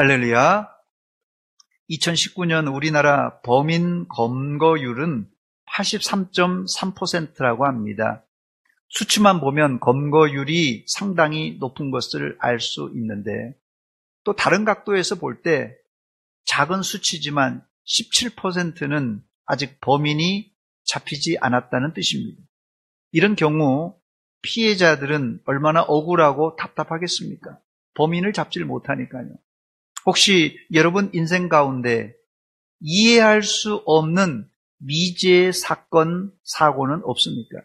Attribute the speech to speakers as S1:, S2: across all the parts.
S1: 할렐루야. 2019년 우리나라 범인 검거율은 83.3%라고 합니다. 수치만 보면 검거율이 상당히 높은 것을 알 수 있는데, 또 다른 각도에서 볼 때 작은 수치지만 17%는 아직 범인이 잡히지 않았다는 뜻입니다. 이런 경우 피해자들은 얼마나 억울하고 답답하겠습니까? 범인을 잡지를 못하니까요. 혹시 여러분 인생 가운데 이해할 수 없는 미제 사건, 사고는 없습니까?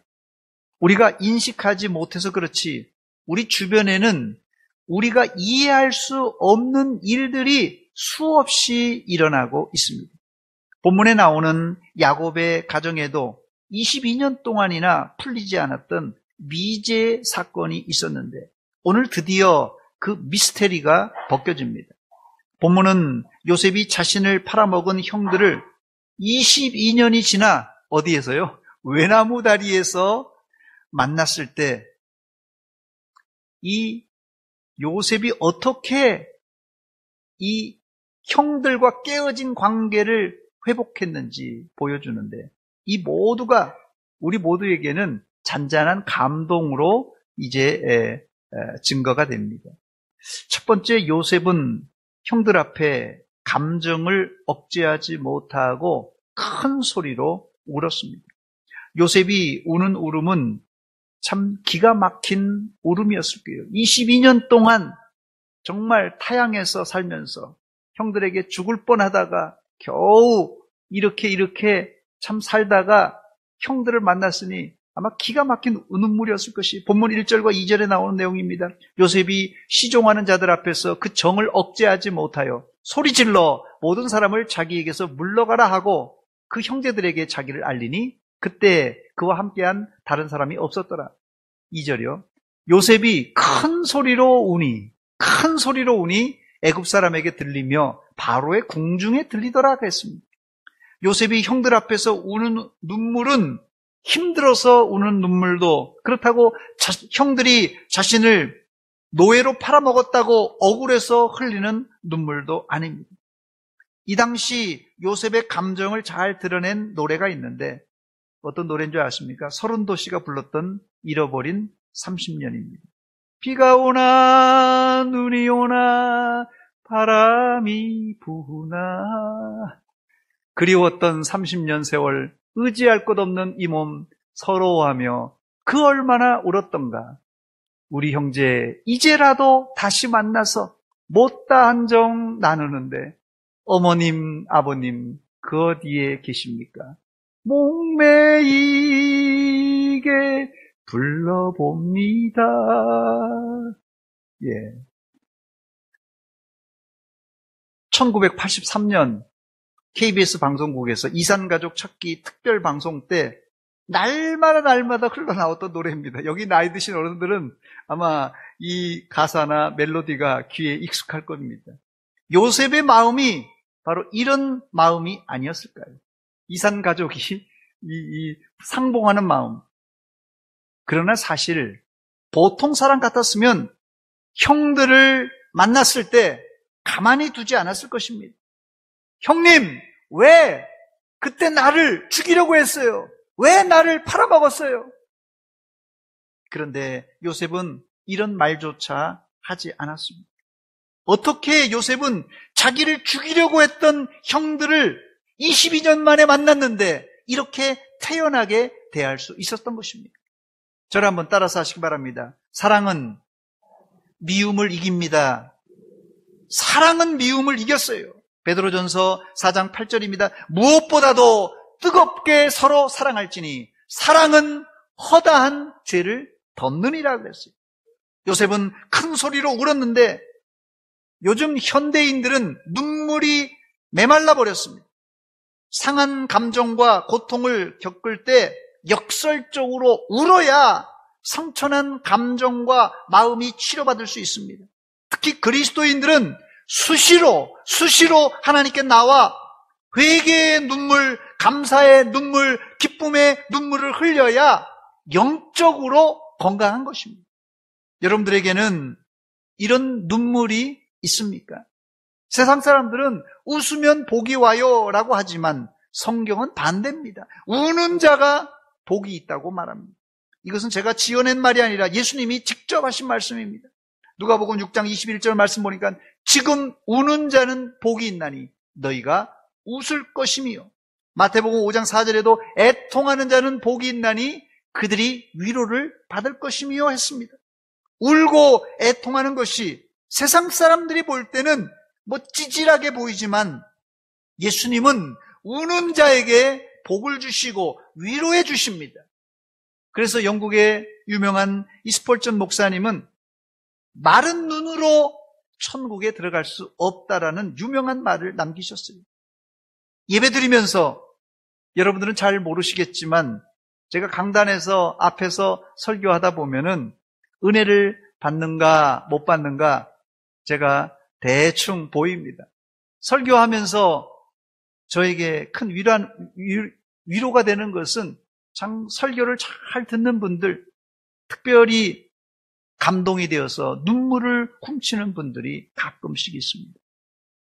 S1: 우리가 인식하지 못해서 그렇지 우리 주변에는 우리가 이해할 수 없는 일들이 수없이 일어나고 있습니다. 본문에 나오는 야곱의 가정에도 22년 동안이나 풀리지 않았던 미제 사건이 있었는데 오늘 드디어 그 미스테리가 벗겨집니다. 본문은 요셉이 자신을 팔아먹은 형들을 22년이 지나 어디에서요? 외나무 다리에서 만났을 때 이 요셉이 어떻게 이 형들과 깨어진 관계를 회복했는지 보여주는데 이 모두가 우리 모두에게는 잔잔한 감동으로 이제 증거가 됩니다. 첫 번째, 요셉은 형들 앞에 감정을 억제하지 못하고 큰 소리로 울었습니다. 요셉이 우는 울음은 참 기가 막힌 울음이었을 거예요. 22년 동안 정말 타향에서 살면서 형들에게 죽을 뻔하다가 겨우 이렇게 참 살다가 형들을 만났으니 아마 기가 막힌 눈물이었을 것이 본문 1절과 2절에 나오는 내용입니다. 요셉이 시종하는 자들 앞에서 그 정을 억제하지 못하여 소리질러 모든 사람을 자기에게서 물러가라 하고 그 형제들에게 자기를 알리니 그때 그와 함께한 다른 사람이 없었더라. 2절이요. 요셉이 큰 소리로 우니 애굽 사람에게 들리며 바로의 궁중에 들리더라 했습니다. 요셉이 형들 앞에서 우는 눈물은 힘들어서 우는 눈물도 그렇다고 형들이 자신을 노예로 팔아먹었다고 억울해서 흘리는 눈물도 아닙니다. 이 당시 요셉의 감정을 잘 드러낸 노래가 있는데 어떤 노래인 줄 아십니까? 서른도 씨가 불렀던 잃어버린 30년입니다. 비가 오나 눈이 오나 바람이 부나 그리웠던 30년 세월 의지할 것 없는 이 몸 서러워하며 그 얼마나 울었던가. 우리 형제 이제라도 다시 만나서 못다 한정 나누는데 어머님 아버님 그 어디에 계십니까? 목매이게 불러봅니다. 예. 1983년 KBS 방송국에서 이산가족 찾기 특별 방송 때 날마다 흘러나왔던 노래입니다. 여기 나이 드신 어른들은 아마 이 가사나 멜로디가 귀에 익숙할 겁니다. 요셉의 마음이 바로 이런 마음이 아니었을까요? 이산가족이 이 상봉하는 마음. 그러나 사실 보통 사람 같았으면 형들을 만났을 때 가만히 두지 않았을 것입니다. 형님, 왜 그때 나를 죽이려고 했어요? 왜 나를 팔아먹었어요? 그런데 요셉은 이런 말조차 하지 않았습니다. 어떻게 요셉은 자기를 죽이려고 했던 형들을 22년 만에 만났는데 이렇게 태연하게 대할 수 있었던 것입니다. 저를 한번 따라서 하시기 바랍니다. 사랑은 미움을 이깁니다. 사랑은 미움을 이겼어요. 베드로전서 4장 8절입니다. 무엇보다도 뜨겁게 서로 사랑할지니 사랑은 허다한 죄를 덮느니라 그랬어요. 요셉은 큰 소리로 울었는데 요즘 현대인들은 눈물이 메말라 버렸습니다. 상한 감정과 고통을 겪을 때 역설적으로 울어야 상처난 감정과 마음이 치료받을 수 있습니다. 특히 그리스도인들은 수시로 하나님께 나와 회개의 눈물, 감사의 눈물, 기쁨의 눈물을 흘려야 영적으로 건강한 것입니다. 여러분들에게는 이런 눈물이 있습니까? 세상 사람들은 웃으면 복이 와요 라고 하지만 성경은 반대입니다. 우는 자가 복이 있다고 말합니다. 이것은 제가 지어낸 말이 아니라 예수님이 직접 하신 말씀입니다. 누가복음 6장 21절 말씀 보니까 지금 우는 자는 복이 있나니 너희가 웃을 것이며, 마태복음 5장 4절에도 애통하는 자는 복이 있나니 그들이 위로를 받을 것이며 했습니다. 울고 애통하는 것이 세상 사람들이 볼 때는 찌질하게 보이지만 예수님은 우는 자에게 복을 주시고 위로해 주십니다. 그래서 영국의 유명한 이스폴전 목사님은 마른 눈으로 천국에 들어갈 수 없다라는 유명한 말을 남기셨어요. 예배드리면서 여러분들은 잘 모르시겠지만 제가 강단에서 앞에서 설교하다 보면은 은혜를 받는가 못 받는가 제가 대충 보입니다. 설교하면서 저에게 큰 위로가 되는 것은 참 설교를 잘 듣는 분들, 특별히 감동이 되어서 눈물을 훔치는 분들이 가끔씩 있습니다.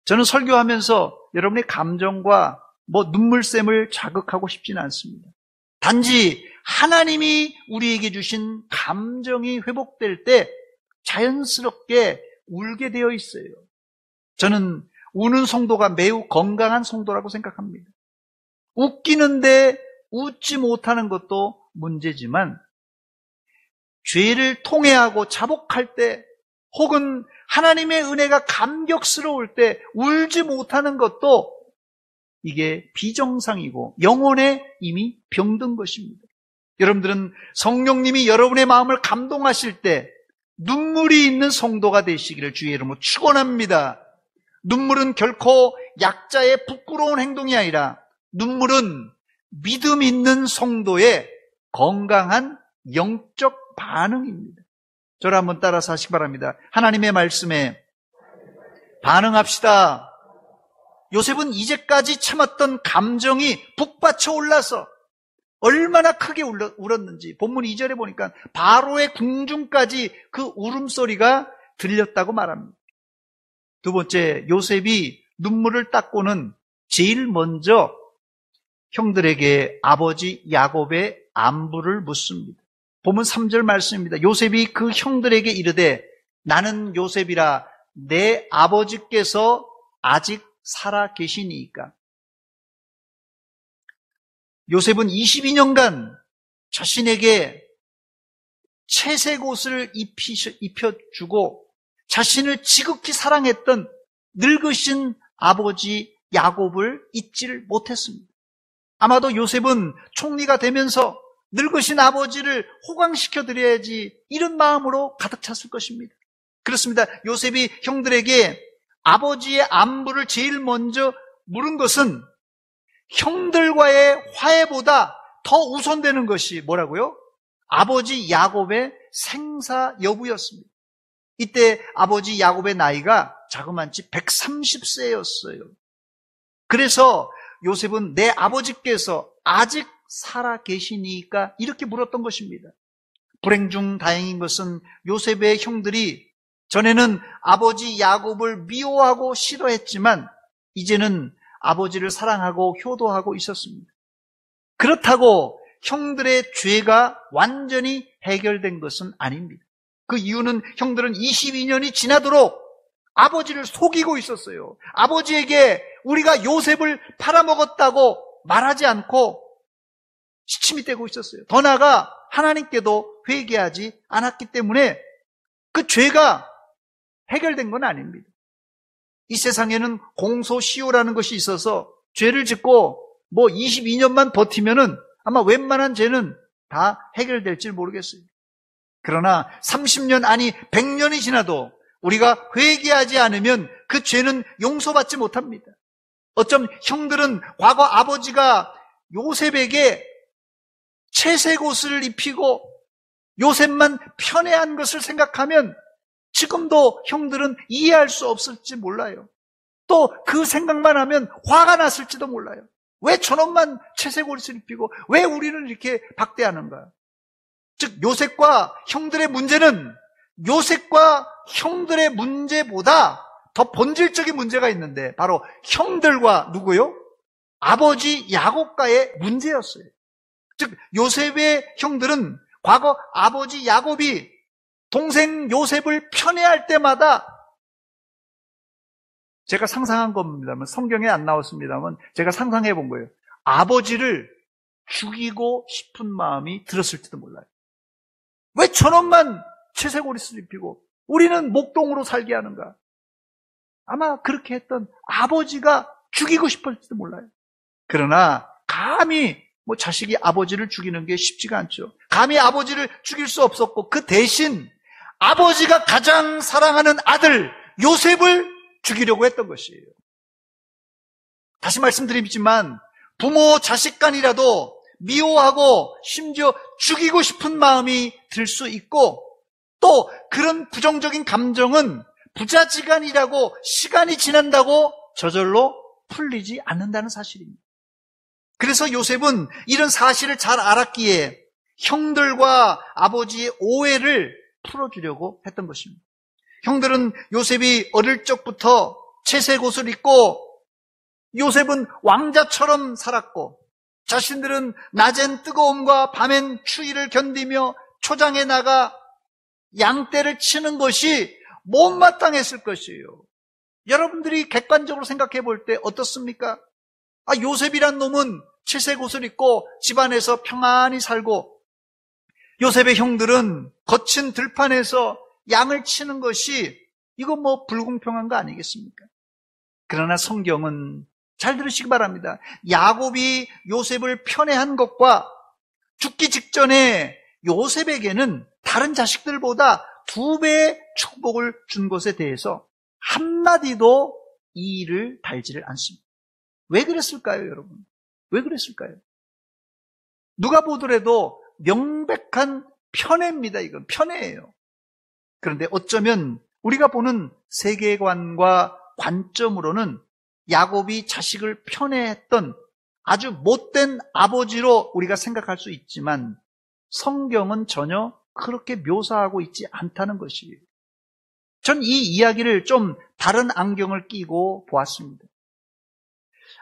S1: 저는 설교하면서 여러분의 감정과 눈물샘을 자극하고 싶지는 않습니다. 단지 하나님이 우리에게 주신 감정이 회복될 때 자연스럽게 울게 되어 있어요. 저는 우는 성도가 매우 건강한 성도라고 생각합니다. 웃기는데 웃지 못하는 것도 문제지만 죄를 통회하고 자복할 때 혹은 하나님의 은혜가 감격스러울 때 울지 못하는 것도 이게 비정상이고 영혼에 이미 병든 것입니다. 여러분들은 성령님이 여러분의 마음을 감동하실 때 눈물이 있는 성도가 되시기를 주의 이름으로 축원합니다. 눈물은 결코 약자의 부끄러운 행동이 아니라 눈물은 믿음 있는 성도의 건강한 영적 반응입니다. 저를 한번 따라서 하시기 바랍니다. 하나님의 말씀에 반응합시다. 요셉은 이제까지 참았던 감정이 북받쳐 올라서 얼마나 크게 울었는지 본문 2절에 보니까 바로의 궁중까지 그 울음소리가 들렸다고 말합니다. 두 번째, 요셉이 눈물을 닦고는 제일 먼저 형들에게 아버지 야곱의 안부를 묻습니다. 본문 3절 말씀입니다. 요셉이 그 형들에게 이르되 나는 요셉이라 내 아버지께서 아직 살아 계시니까. 요셉은 22년간 자신에게 채색 옷을 입혀주고 자신을 지극히 사랑했던 늙으신 아버지 야곱을 잊지를 못했습니다. 아마도 요셉은 총리가 되면서 늙으신 아버지를 호강시켜드려야지 이런 마음으로 가득 찼을 것입니다. 그렇습니다. 요셉이 형들에게 아버지의 안부를 제일 먼저 물은 것은 형들과의 화해보다 더 우선되는 것이 뭐라고요? 아버지 야곱의 생사 여부였습니다. 이때 아버지 야곱의 나이가 자그만치 130세였어요. 그래서 요셉은 내 아버지께서 아직 살아 계시니까 이렇게 물었던 것입니다. 불행 중 다행인 것은 요셉의 형들이 전에는 아버지 야곱을 미워하고 싫어했지만 이제는 아버지를 사랑하고 효도하고 있었습니다. 그렇다고 형들의 죄가 완전히 해결된 것은 아닙니다. 그 이유는 형들은 22년이 지나도록 아버지를 속이고 있었어요. 아버지에게 우리가 요셉을 팔아먹었다고 말하지 않고 시침이 떼고 있었어요. 더 나아가 하나님께도 회개하지 않았기 때문에 그 죄가 해결된 건 아닙니다. 이 세상에는 공소시효라는 것이 있어서 죄를 짓고 22년만 버티면은 아마 웬만한 죄는 다 해결될지 모르겠어요. 그러나 30년 아니 100년이 지나도 우리가 회개하지 않으면 그 죄는 용서받지 못합니다. 어쩜 형들은 과거 아버지가 요셉에게 채색 옷을 입히고 요셉만 편애한 것을 생각하면 지금도 형들은 이해할 수 없을지 몰라요. 또 그 생각만 하면 화가 났을지도 몰라요. 왜 저놈만 채색 옷을 입히고 왜 우리는 이렇게 박대하는가? 즉 요셉과 형들의 문제는 요셉과 형들의 문제보다 더 본질적인 문제가 있는데 바로 형들과 누구요? 아버지 야곱과의 문제였어요. 즉 요셉의 형들은 과거 아버지 야곱이 동생 요셉을 편애할 때마다, 제가 상상한 겁니다만, 성경에 안 나왔습니다만 제가 상상해 본 거예요. 아버지를 죽이고 싶은 마음이 들었을지도 몰라요. 왜 저놈만 채색옷을 입히고 우리는 목동으로 살게 하는가? 아마 그렇게 했던 아버지가 죽이고 싶을지도 몰라요. 그러나 감히 자식이 아버지를 죽이는 게 쉽지가 않죠. 감히 아버지를 죽일 수 없었고, 그 대신 아버지가 가장 사랑하는 아들 요셉을 죽이려고 했던 것이에요. 다시 말씀드리지만 부모 자식 간이라도 미워하고 심지어 죽이고 싶은 마음이 들 수 있고, 또 그런 부정적인 감정은 부자지간이라고 시간이 지난다고 저절로 풀리지 않는다는 사실입니다. 그래서 요셉은 이런 사실을 잘 알았기에 형들과 아버지의 오해를 풀어주려고 했던 것입니다. 형들은 요셉이 어릴 적부터 채색 옷을 입고, 요셉은 왕자처럼 살았고, 자신들은 낮엔 뜨거움과 밤엔 추위를 견디며 초장에 나가 양떼를 치는 것이 못마땅했을 것이에요. 여러분들이 객관적으로 생각해 볼 때 어떻습니까? 요셉이란 놈은 채색 옷을 입고 집안에서 평안히 살고, 요셉의 형들은 거친 들판에서 양을 치는 것이 이거 불공평한 거 아니겠습니까? 그러나 성경은, 잘 들으시기 바랍니다, 야곱이 요셉을 편애한 것과 죽기 직전에 요셉에게는 다른 자식들보다 2배의 축복을 준 것에 대해서 한마디도 이의를 달지를 않습니다. 왜 그랬을까요, 여러분? 왜 그랬을까요? 누가 보더라도 명백한 편애입니다. 이건 편애예요. 그런데 어쩌면 우리가 보는 세계관과 관점으로는 야곱이 자식을 편애했던 아주 못된 아버지로 우리가 생각할 수 있지만, 성경은 전혀 그렇게 묘사하고 있지 않다는 것이에요. 전 이 이야기를 좀 다른 안경을 끼고 보았습니다.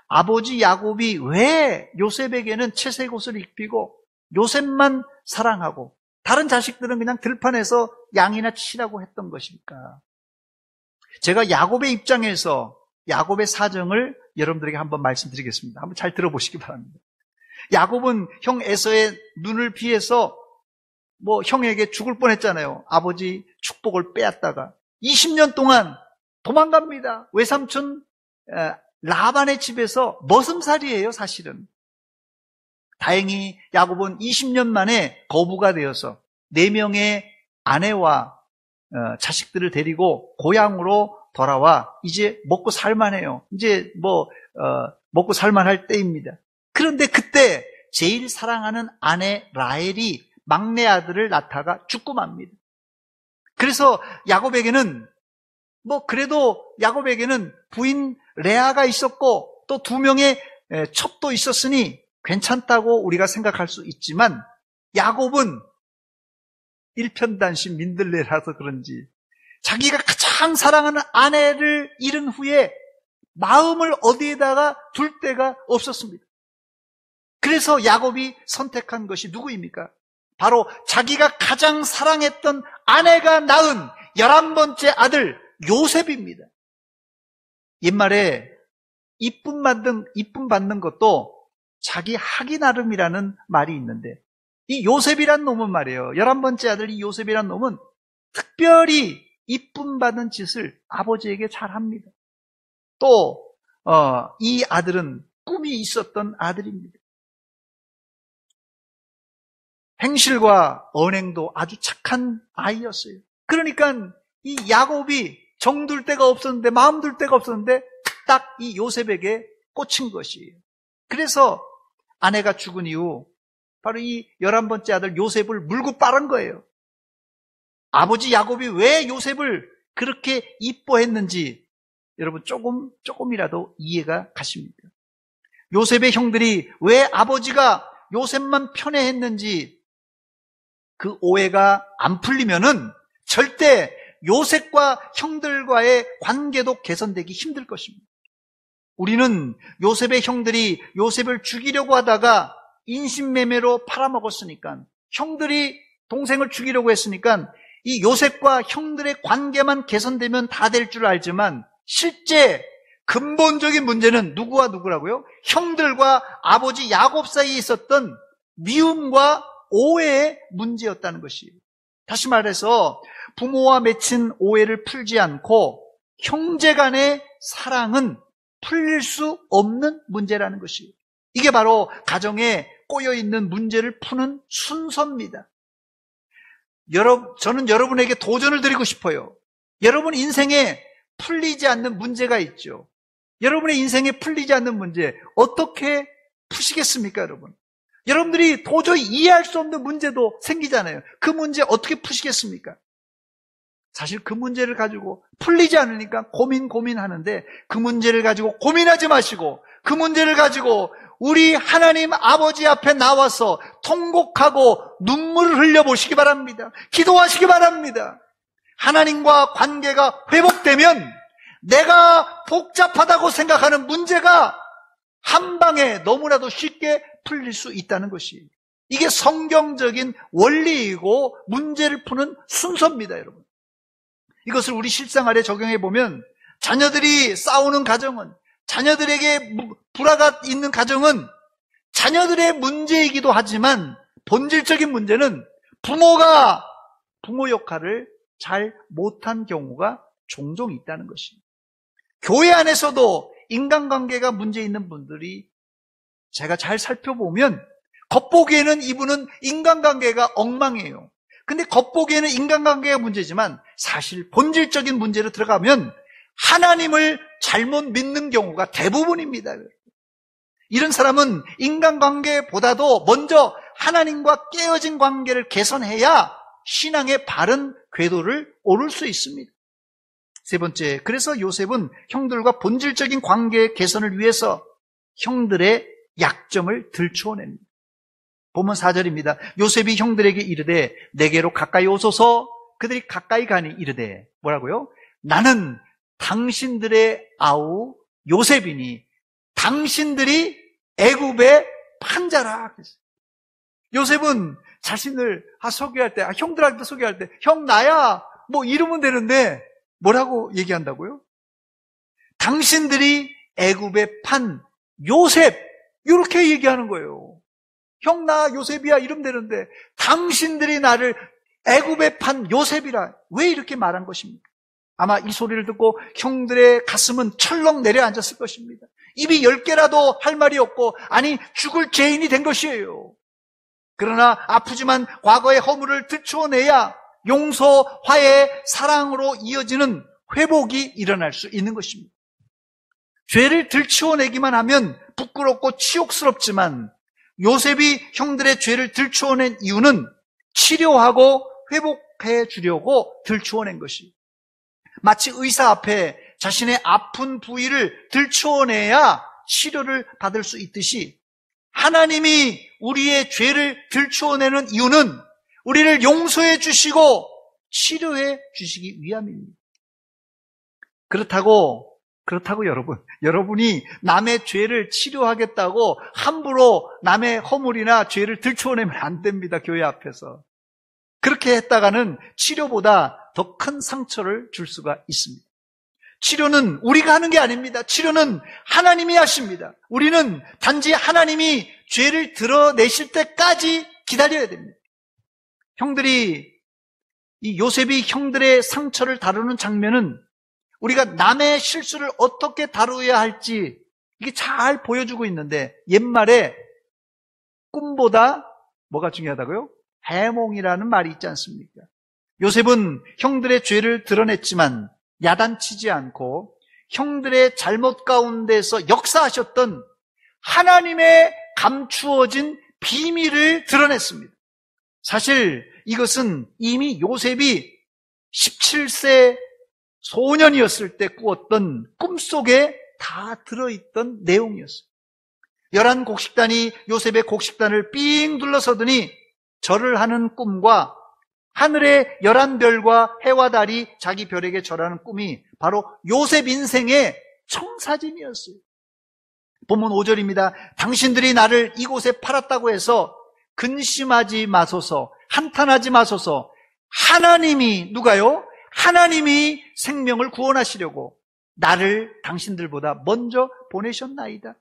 S1: 아버지 야곱이 왜 요셉에게는 채색 옷을 입히고 요셉만 사랑하고 다른 자식들은 그냥 들판에서 양이나 치라고 했던 것일까? 제가 야곱의 입장에서 야곱의 사정을 여러분들에게 한번 말씀드리겠습니다. 한번 잘 들어보시기 바랍니다. 야곱은 형 에서의 눈을 피해서 형에게 죽을 뻔했잖아요. 아버지 축복을 빼앗다가 20년 동안 도망갑니다. 외삼촌 라반의 집에서 머슴살이에요, 사실은. 다행히 야곱은 20년 만에 거부가 되어서 4명의 아내와 자식들을 데리고 고향으로 돌아와 이제 먹고 살만해요. 이제 먹고 살만할 때입니다. 그런데 그때 제일 사랑하는 아내 라헬이 막내 아들을 낳다가 죽고 맙니다. 그래서 야곱에게는 그래도 야곱에게는 부인 레아가 있었고 또 2명의 첩도 있었으니 괜찮다고 우리가 생각할 수 있지만, 야곱은 일편단심 민들레라서 그런지 자기가 가장 사랑하는 아내를 잃은 후에 마음을 어디에다가 둘 데가 없었습니다. 그래서 야곱이 선택한 것이 누구입니까? 바로 자기가 가장 사랑했던 아내가 낳은 11번째 아들 요셉입니다. 옛말에 이쁨 받는 것도 자기 하기 나름이라는 말이 있는데, 이 요셉이란 놈은 말이에요, 11번째 아들 이 요셉이란 놈은 특별히 이쁨 받는 짓을 아버지에게 잘합니다. 또 이 아들은 꿈이 있었던 아들입니다. 행실과 언행도 아주 착한 아이였어요. 그러니까 이 야곱이 정둘 데가 없었는데, 마음 둘 데가 없었는데 딱 이 요셉에게 꽂힌 것이에요. 그래서 아내가 죽은 이후 바로 이 11번째 아들 요셉을 물고 빠른 거예요. 아버지 야곱이 왜 요셉을 그렇게 이뻐했는지 여러분 조금이라도 이해가 가십니까? 요셉의 형들이 왜 아버지가 요셉만 편애했는지 그 오해가 안 풀리면은 절대 요셉과 형들과의 관계도 개선되기 힘들 것입니다. 우리는 요셉의 형들이 요셉을 죽이려고 하다가 인신매매로 팔아먹었으니까, 형들이 동생을 죽이려고 했으니까 이 요셉과 형들의 관계만 개선되면 다 될 줄 알지만, 실제 근본적인 문제는 누구와 누구라고요? 형들과 아버지 야곱 사이에 있었던 미움과 오해의 문제였다는 것이에요. 다시 말해서 부모와 맺힌 오해를 풀지 않고 형제 간의 사랑은 풀릴 수 없는 문제라는 것이에요. 이게 바로 가정에 꼬여있는 문제를 푸는 순서입니다. 저는 여러분에게 도전을 드리고 싶어요. 여러분 인생에 풀리지 않는 문제가 있죠. 여러분의 인생에 풀리지 않는 문제 어떻게 푸시겠습니까, 여러분? 여러분들이 도저히 이해할 수 없는 문제도 생기잖아요. 그 문제 어떻게 푸시겠습니까? 사실 그 문제를 가지고 풀리지 않으니까 고민하는데, 그 문제를 가지고 고민하지 마시고 그 문제를 가지고 우리 하나님 아버지 앞에 나와서 통곡하고 눈물을 흘려보시기 바랍니다. 기도하시기 바랍니다. 하나님과 관계가 회복되면 내가 복잡하다고 생각하는 문제가 한 방에 너무나도 쉽게 풀릴 수 있다는 것이, 이게 성경적인 원리이고 문제를 푸는 순서입니다, 여러분. 이것을 우리 실생활에 적용해 보면, 자녀들이 싸우는 가정은, 자녀들에게 불화가 있는 가정은 자녀들의 문제이기도 하지만, 본질적인 문제는 부모가 부모 역할을 잘 못한 경우가 종종 있다는 것입니다. 교회 안에서도 인간관계가 문제 있는 분들이 제가 잘 살펴보면 겉보기에는 이분은 인간관계가 엉망이에요. 근데 겉보기에는 인간관계가 문제지만 사실 본질적인 문제로 들어가면 하나님을 잘못 믿는 경우가 대부분입니다. 이런 사람은 인간관계보다도 먼저 하나님과 깨어진 관계를 개선해야 신앙의 바른 궤도를 오를 수 있습니다. 세 번째, 그래서 요셉은 형들과 본질적인 관계 개선을 위해서 형들의 약점을 들추어냅니다. 보면 4절입니다. 요셉이 형들에게 이르되 내게로 가까이 오소서. 그들이 가까이 가니 이르되 뭐라고요? 나는 당신들의 아우 요셉이니 당신들이 애굽의 판자라. 요셉은 자신을 소개할 때, 형들한테 소개할 때, 형 나야 뭐 이러면 되는데 뭐라고 얘기한다고요? 당신들이 애굽의 판 요셉, 이렇게 얘기하는 거예요. 형 나 요셉이야 이러면 되는데 당신들이 나를 애굽의 판 요셉이라 왜 이렇게 말한 것입니까? 아마 이 소리를 듣고 형들의 가슴은 철렁 내려앉았을 것입니다. 입이 10개라도 할 말이 없고, 아니 죽을 죄인이 된 것이에요. 그러나 아프지만 과거의 허물을 들추어내야 용서, 화해, 사랑으로 이어지는 회복이 일어날 수 있는 것입니다. 죄를 들추어내기만 하면 부끄럽고 치욕스럽지만 요셉이 형들의 죄를 들추어낸 이유는 치료하고 회복해 주려고 들추어낸 것이, 마치 의사 앞에 자신의 아픈 부위를 들추어내야 치료를 받을 수 있듯이 하나님이 우리의 죄를 들추어내는 이유는 우리를 용서해 주시고 치료해 주시기 위함입니다. 그렇다고 여러분이 남의 죄를 치료하겠다고 함부로 남의 허물이나 죄를 들추어내면 안 됩니다. 교회 앞에서. 그렇게 했다가는 치료보다 더 큰 상처를 줄 수가 있습니다. 치료는 우리가 하는 게 아닙니다. 치료는 하나님이 하십니다. 우리는 단지 하나님이 죄를 드러내실 때까지 기다려야 됩니다. 이 요셉이 형들의 상처를 다루는 장면은 우리가 남의 실수를 어떻게 다루어야 할지 이게 잘 보여주고 있는데, 옛말에 꿈보다 뭐가 중요하다고요? 해몽이라는 말이 있지 않습니까? 요셉은 형들의 죄를 드러냈지만 야단치지 않고 형들의 잘못 가운데서 역사하셨던 하나님의 감추어진 비밀을 드러냈습니다. 사실 이것은 이미 요셉이 17세 소년이었을 때 꾸었던 꿈속에 다 들어있던 내용이었어요. 11곡식단이 요셉의 곡식단을 삥 둘러서더니 절을 하는 꿈과 하늘의 11별과 해와 달이 자기 별에게 절하는 꿈이 바로 요셉 인생의 청사진이었어요. 본문 5절입니다. 당신들이 나를 이곳에 팔았다고 해서 근심하지 마소서, 한탄하지 마소서. 하나님이, 누가요? 하나님이 생명을 구원하시려고 나를 당신들보다 먼저 보내셨나이다.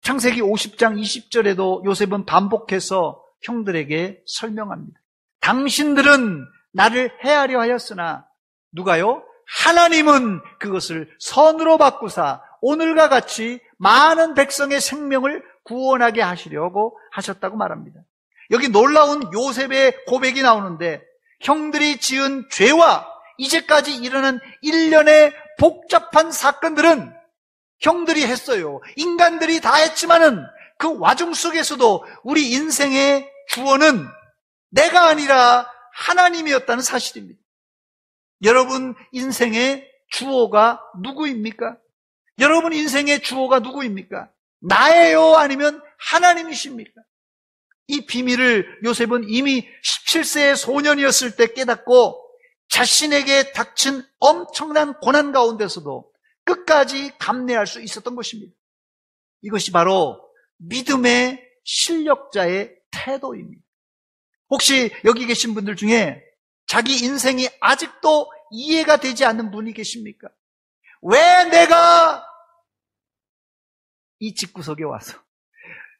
S1: 창세기 50장 20절에도 요셉은 반복해서 형들에게 설명합니다. 당신들은 나를 해하려 하였으나 누가요? 하나님은 그것을 선으로 바꾸사 오늘과 같이 많은 백성의 생명을 구원하게 하시려고 하셨다고 말합니다. 여기 놀라운 요셉의 고백이 나오는데 형들이 지은 죄와 이제까지 일어난 일련의 복잡한 사건들은 형들이 했어요. 인간들이 다 했지만은 그 와중 속에서도 우리 인생의 주어는 내가 아니라 하나님이었다는 사실입니다. 여러분 인생의 주어가 누구입니까? 여러분 인생의 주어가 누구입니까? 나예요? 아니면 하나님이십니까? 이 비밀을 요셉은 이미 17세의 소년이었을 때 깨닫고 자신에게 닥친 엄청난 고난 가운데서도 끝까지 감내할 수 있었던 것입니다. 이것이 바로 믿음의 실력자의 태도입니다. 혹시 여기 계신 분들 중에 자기 인생이 아직도 이해가 되지 않는 분이 계십니까? 왜 내가 이 집구석에 와서,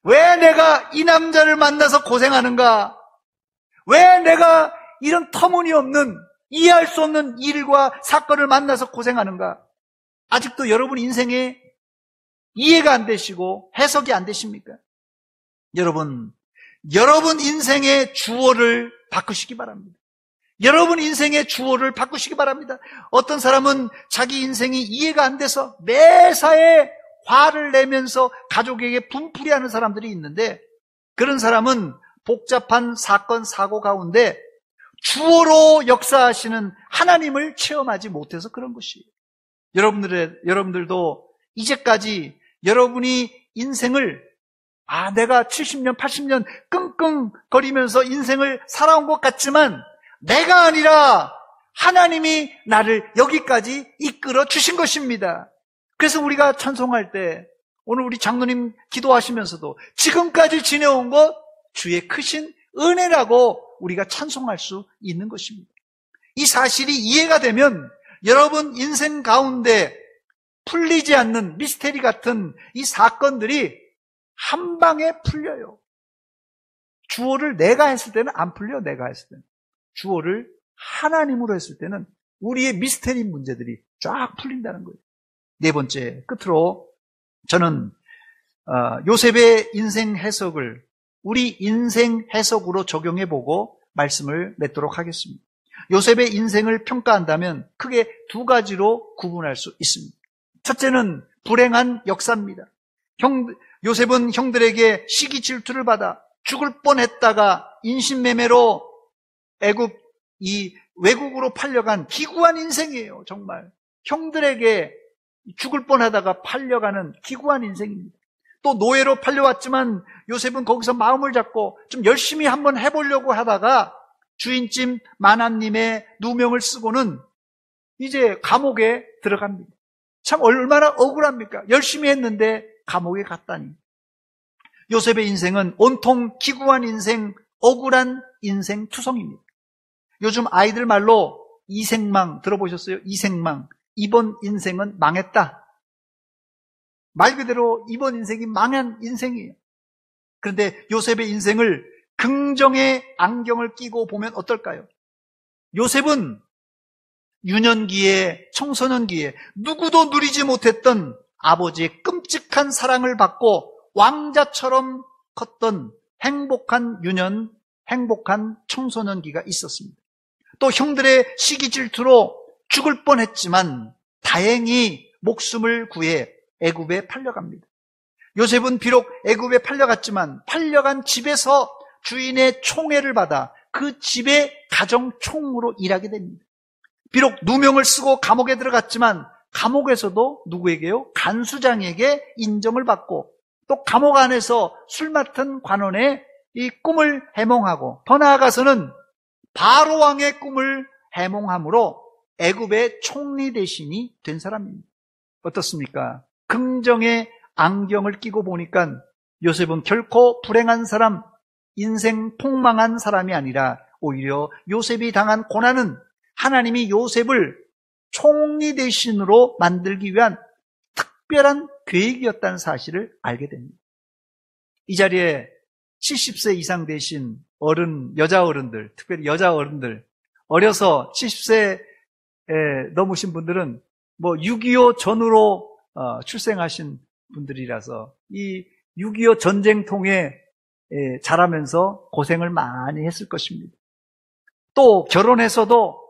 S1: 왜 내가 이 남자를 만나서 고생하는가? 왜 내가 이런 터무니없는, 이해할 수 없는 일과 사건을 만나서 고생하는가? 아직도 여러분 인생에 이해가 안 되시고 해석이 안 되십니까? 여러분 인생의 주어를 바꾸시기 바랍니다. 여러분 인생의 주어를 바꾸시기 바랍니다. 어떤 사람은 자기 인생이 이해가 안 돼서 매사에 화를 내면서 가족에게 분풀이하는 사람들이 있는데 그런 사람은 복잡한 사건, 사고 가운데 주어로 역사하시는 하나님을 체험하지 못해서 그런 것이에요. 여러분들도 이제까지 여러분이 인생을 내가 70년, 80년 끙끙거리면서 인생을 살아온 것 같지만 내가 아니라 하나님이 나를 여기까지 이끌어 주신 것입니다. 그래서 우리가 찬송할 때 오늘 우리 장로님 기도하시면서도 지금까지 지내온 것 주의 크신 은혜라고 우리가 찬송할 수 있는 것입니다. 이 사실이 이해가 되면 여러분 인생 가운데 풀리지 않는 미스테리 같은 이 사건들이 한 방에 풀려요. 주어를 내가 했을 때는 안 풀려, 내가 했을 때는. 주어를 하나님으로 했을 때는 우리의 미스테리 문제들이 쫙 풀린다는 거예요. 네 번째, 끝으로 저는 요셉의 인생 해석을 우리 인생 해석으로 적용해보고 말씀을 맺도록 하겠습니다. 요셉의 인생을 평가한다면 크게 두 가지로 구분할 수 있습니다. 첫째는 불행한 역사입니다. 요셉은 형들에게 시기 질투를 받아 죽을 뻔했다가 인신매매로 외국으로 팔려간 기구한 인생이에요. 정말 형들에게 죽을 뻔하다가 팔려가는 기구한 인생입니다. 또 노예로 팔려왔지만 요셉은 거기서 마음을 잡고 좀 열심히 한번 해보려고 하다가 주인집 마나님의 누명을 쓰고는 이제 감옥에 들어갑니다. 참 얼마나 억울합니까? 열심히 했는데 감옥에 갔다니. 요셉의 인생은 온통 기구한 인생, 억울한 인생 투성입니다. 요즘 아이들 말로 이생망 들어보셨어요? 이생망. 이번 인생은 망했다. 말 그대로 이번 인생이 망한 인생이에요. 그런데 요셉의 인생을 긍정의 안경을 끼고 보면 어떨까요? 요셉은 유년기에, 청소년기에 누구도 누리지 못했던 아버지의 끔찍한 사랑을 받고 왕자처럼 컸던 행복한 유년, 행복한 청소년기가 있었습니다. 또 형들의 시기 질투로 죽을 뻔했지만 다행히 목숨을 구해 애굽에 팔려갑니다. 요셉은 비록 애굽에 팔려갔지만 팔려간 집에서 주인의 총애를 받아 그 집의 가정총무로 일하게 됩니다. 비록 누명을 쓰고 감옥에 들어갔지만 감옥에서도 누구에게요? 간수장에게 인정을 받고 또 감옥 안에서 술 맡은 관원의 이 꿈을 해몽하고 더 나아가서는 바로 왕의 꿈을 해몽함으로 애굽의 총리 대신이 된 사람입니다. 어떻습니까? 긍정의 안경을 끼고 보니까 요셉은 결코 불행한 사람, 인생 폭망한 사람이 아니라 오히려 요셉이 당한 고난은 하나님이 요셉을 총리 대신으로 만들기 위한 특별한 계획이었다는 사실을 알게 됩니다. 이 자리에 70세 이상 되신 여자 어른들, 특별히 여자 어른들, 어려서 70세 넘으신 분들은 6.25 전후로 출생하신 분들이라서 이 6.25 전쟁통에 자라면서 고생을 많이 했을 것입니다. 또 결혼해서도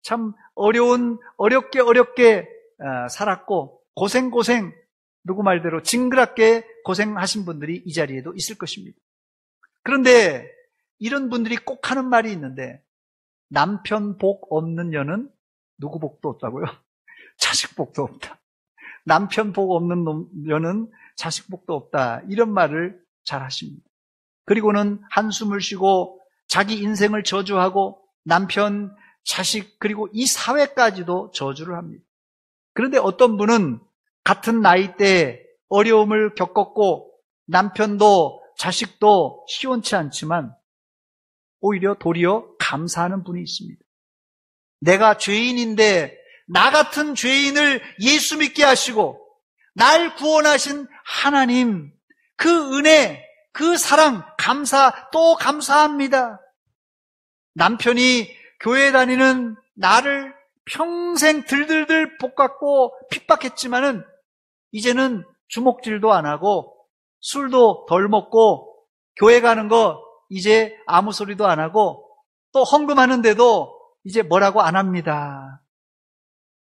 S1: 참 어렵게 살았고 고생 누구 말대로 징그럽게 고생하신 분들이 이 자리에도 있을 것입니다. 그런데 이런 분들이 꼭 하는 말이 있는데, 남편 복 없는 여는 누구 복도 없다고요? 자식 복도 없다. 남편 복 없는 여는 자식 복도 없다. 이런 말을 잘 하십니다. 그리고는 한숨을 쉬고 자기 인생을 저주하고 남편, 자식, 그리고 이 사회까지도 저주를 합니다. 그런데 어떤 분은 같은 나이대에 어려움을 겪었고 남편도 자식도 시원치 않지만 오히려 도리어 감사하는 분이 있습니다. 내가 죄인인데 나 같은 죄인을 예수 믿게 하시고 날 구원하신 하나님, 그 은혜, 그 사랑 또 감사합니다. 남편이 교회 다니는 나를 평생 들들들 볶았고 핍박했지만은 이제는 주먹질도 안 하고 술도 덜 먹고 교회 가는 거 이제 아무 소리도 안 하고 또 헌금하는데도 이제 뭐라고 안 합니다.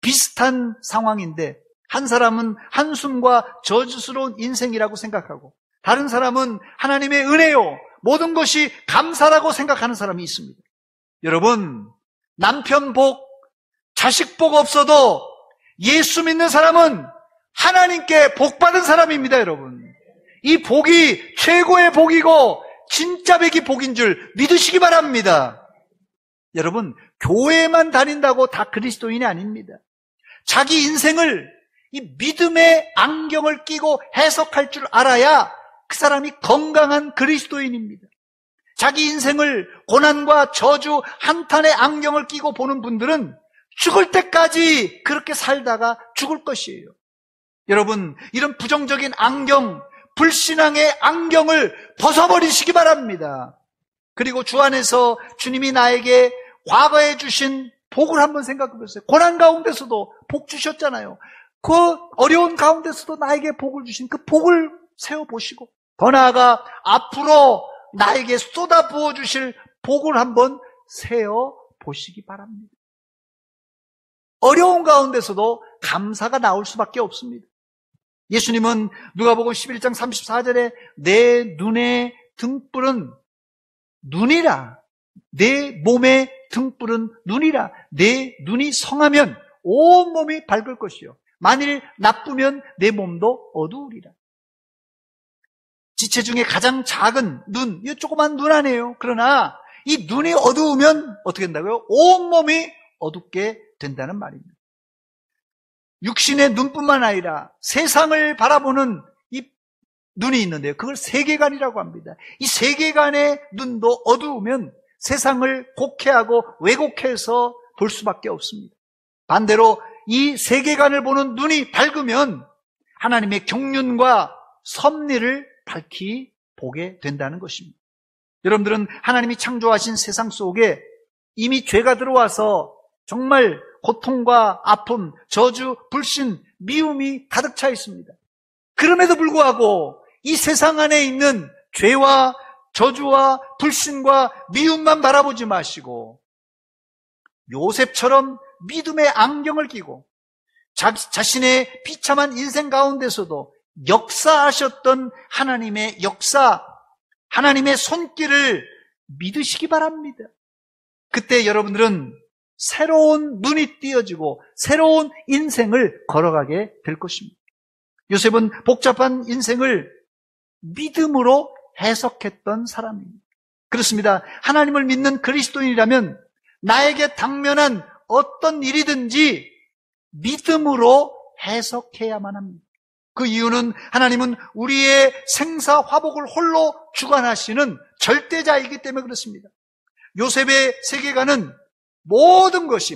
S1: 비슷한 상황인데 한 사람은 한숨과 저주스러운 인생이라고 생각하고 다른 사람은 하나님의 은혜요, 모든 것이 감사라고 생각하는 사람이 있습니다. 여러분, 남편 복, 자식 복 없어도 예수 믿는 사람은 하나님께 복 받은 사람입니다, 여러분. 이 복이 최고의 복이고 진짜 복인 줄 믿으시기 바랍니다. 여러분, 교회만 다닌다고 다 그리스도인이 아닙니다. 자기 인생을 이 믿음의 안경을 끼고 해석할 줄 알아야 그 사람이 건강한 그리스도인입니다. 자기 인생을 고난과 저주 한탄의 안경을 끼고 보는 분들은 죽을 때까지 그렇게 살다가 죽을 것이에요. 여러분, 이런 부정적인 안경, 불신앙의 안경을 벗어버리시기 바랍니다. 그리고 주 안에서 주님이 나에게 과거에 주신 복을 한번 생각해 보세요. 고난 가운데서도 복 주셨잖아요. 그 어려운 가운데서도 나에게 복을 주신 그 복을 세워보시고 더 나아가 앞으로 나에게 쏟아 부어주실 복을 한번 세워보시기 바랍니다. 어려운 가운데서도 감사가 나올 수밖에 없습니다. 예수님은 누가복음 11장 34절에 내 눈의 등불은 눈이라, 내 몸의 등불은 눈이라, 내 눈이 성하면 온 몸이 밝을 것이요 만일 나쁘면 내 몸도 어두우리라. 지체 중에 가장 작은 눈, 이 조그만 눈 아니에요. 그러나 이 눈이 어두우면 어떻게 된다고요? 온 몸이 어둡게 된다는 말입니다. 육신의 눈뿐만 아니라 세상을 바라보는 이 눈이 있는데요. 그걸 세계관이라고 합니다. 이 세계관의 눈도 어두우면 세상을 곡해하고 왜곡해서 볼 수밖에 없습니다. 반대로 이 세계관을 보는 눈이 밝으면 하나님의 경륜과 섭리를 밝히 보게 된다는 것입니다. 여러분들은 하나님이 창조하신 세상 속에 이미 죄가 들어와서 정말 고통과 아픔, 저주, 불신, 미움이 가득 차 있습니다. 그럼에도 불구하고 이 세상 안에 있는 죄와 저주와 불신과 미움만 바라보지 마시고 요셉처럼 믿음의 안경을 끼고 자신의 비참한 인생 가운데서도 역사하셨던 하나님의 역사, 하나님의 손길을 믿으시기 바랍니다. 그때 여러분들은 새로운 눈이 띄어지고 새로운 인생을 걸어가게 될 것입니다. 요셉은 복잡한 인생을 믿음으로 해석했던 사람입니다. 그렇습니다. 하나님을 믿는 그리스도인이라면 나에게 당면한 어떤 일이든지 믿음으로 해석해야만 합니다. 그 이유는 하나님은 우리의 생사화복을 홀로 주관하시는 절대자이기 때문에 그렇습니다. 요셉의 세계관은 모든 것이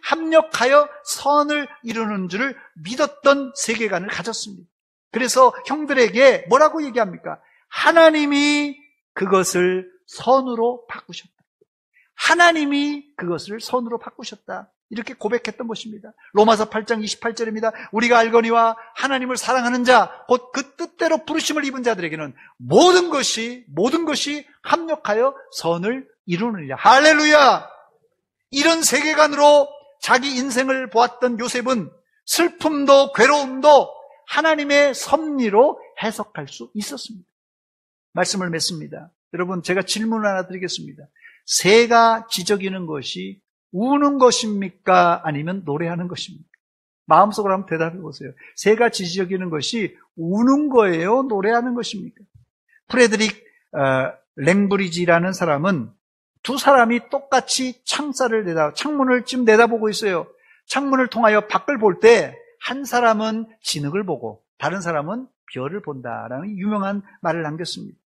S1: 합력하여 선을 이루는 줄을 믿었던 세계관을 가졌습니다. 그래서 형들에게 뭐라고 얘기합니까? 하나님이 그것을 선으로 바꾸셨다. 하나님이 그것을 선으로 바꾸셨다. 이렇게 고백했던 것입니다. 로마서 8장 28절입니다. 우리가 알거니와 하나님을 사랑하는 자, 곧 그 뜻대로 부르심을 입은 자들에게는 모든 것이 합력하여 선을 이루느니라. 할렐루야! 이런 세계관으로 자기 인생을 보았던 요셉은 슬픔도 괴로움도 하나님의 섭리로 해석할 수 있었습니다. 말씀을 맺습니다. 여러분, 제가 질문을 하나 드리겠습니다. 새가 지저귀는 것이 우는 것입니까? 아니면 노래하는 것입니까? 마음속으로 한번 대답해 보세요. 새가 지저귀는 것이 우는 거예요? 노래하는 것입니까? 프레드릭 랭브리지라는 사람은 두 사람이 똑같이 창문을 지금 내다보고 있어요. 창문을 통하여 밖을 볼 때 한 사람은 진흙을 보고 다른 사람은 별을 본다라는 유명한 말을 남겼습니다.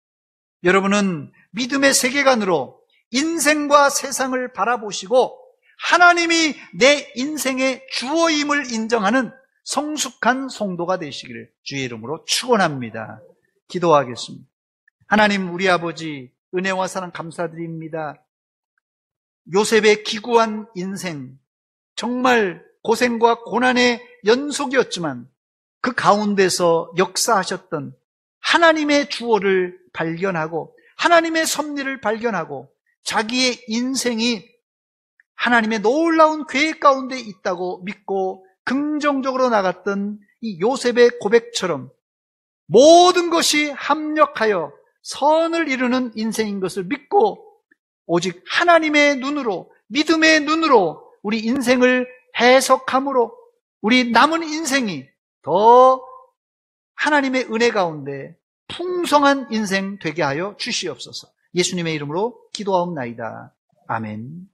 S1: 여러분은 믿음의 세계관으로 인생과 세상을 바라보시고 하나님이 내 인생의 주어임을 인정하는 성숙한 성도가 되시기를 주의 이름으로 축원합니다. 기도하겠습니다. 하나님, 우리 아버지 은혜와 사랑 감사드립니다. 요셉의 기구한 인생, 정말 고생과 고난의 연속이었지만 그 가운데서 역사하셨던 하나님의 주어를 발견하고 하나님의 섭리를 발견하고 자기의 인생이 하나님의 놀라운 계획 가운데 있다고 믿고 긍정적으로 나갔던 이 요셉의 고백처럼 모든 것이 합력하여 선을 이루는 인생인 것을 믿고 오직 하나님의 눈으로, 믿음의 눈으로 우리 인생을 해석함으로 우리 남은 인생이 더 하나님의 은혜 가운데 풍성한 인생 되게 하여 주시옵소서. 예수님의 이름으로 기도하옵나이다. 아멘.